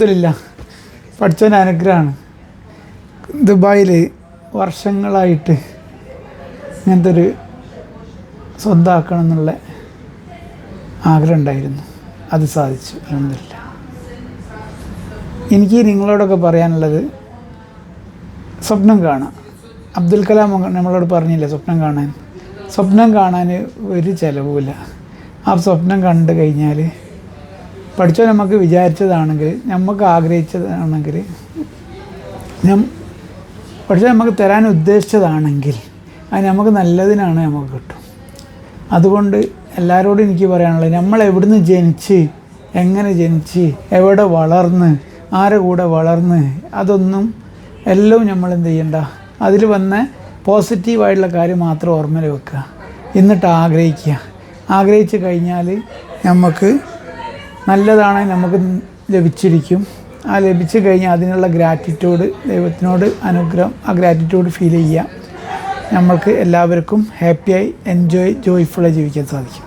ില്ല പഠിച്ചവൻ്റെ അനുഗ്രഹമാണ്. ദുബായിൽ വർഷങ്ങളായിട്ട് ഇങ്ങനത്തെ ഒരു സ്വന്തമാക്കണം എന്നുള്ള ആഗ്രഹം ഉണ്ടായിരുന്നു. അത് സാധിച്ചു. അൽഹംദുലില്ലാഹ്. എനിക്ക് നിങ്ങളോടൊക്കെ പറയാനുള്ളത്, സ്വപ്നം കാണാം. അബ്ദുൽ കലാം നമ്മളോട് പറഞ്ഞില്ലേ സ്വപ്നം കാണാൻ ഒരു ചിലവുമില്ല. ആ സ്വപ്നം കണ്ടു കഴിഞ്ഞാൽ പഠിച്ചോ നമുക്ക് വിചാരിച്ചതാണെങ്കിൽ, നമുക്ക് ആഗ്രഹിച്ചതാണെങ്കിൽ, പഠിച്ചോ നമുക്ക് തരാൻ ഉദ്ദേശിച്ചതാണെങ്കിൽ അത് നമുക്ക് നല്ലതിനാണ് നമുക്ക് കിട്ടും. അതുകൊണ്ട് എല്ലാവരോടും എനിക്ക് പറയാനുള്ളത്, നമ്മൾ എവിടുന്ന് ജനിച്ച്, എങ്ങനെ ജനിച്ച്, എവിടെ വളർന്ന്, ആരുടെ കൂടെ വളർന്ന്, അതൊന്നും എല്ലാം നമ്മൾ എന്ത് ചെയ്യണ്ട. അതിൽ വന്ന പോസിറ്റീവായിട്ടുള്ള കാര്യം മാത്രം ഓർമ്മയിൽ വെക്കുക. എന്നിട്ട് ആഗ്രഹിച്ച് കഴിഞ്ഞാൽ നമുക്ക് നല്ലതാണ് നമുക്ക് ലഭിച്ചിരിക്കും. ആ ലഭിച്ചു കഴിഞ്ഞാൽ അതിനുള്ള ഗ്രാറ്റിറ്റ്യൂഡ്, ദൈവത്തിനോട് അനുഗ്രഹം, ആ ഗ്രാറ്റിറ്റ്യൂഡ് ഫീൽ ചെയ്യുക. നമ്മൾക്ക് എല്ലാവർക്കും ഹാപ്പിയായി ജോയ്ഫുള്ളായി ജീവിക്കാൻ സാധിക്കും.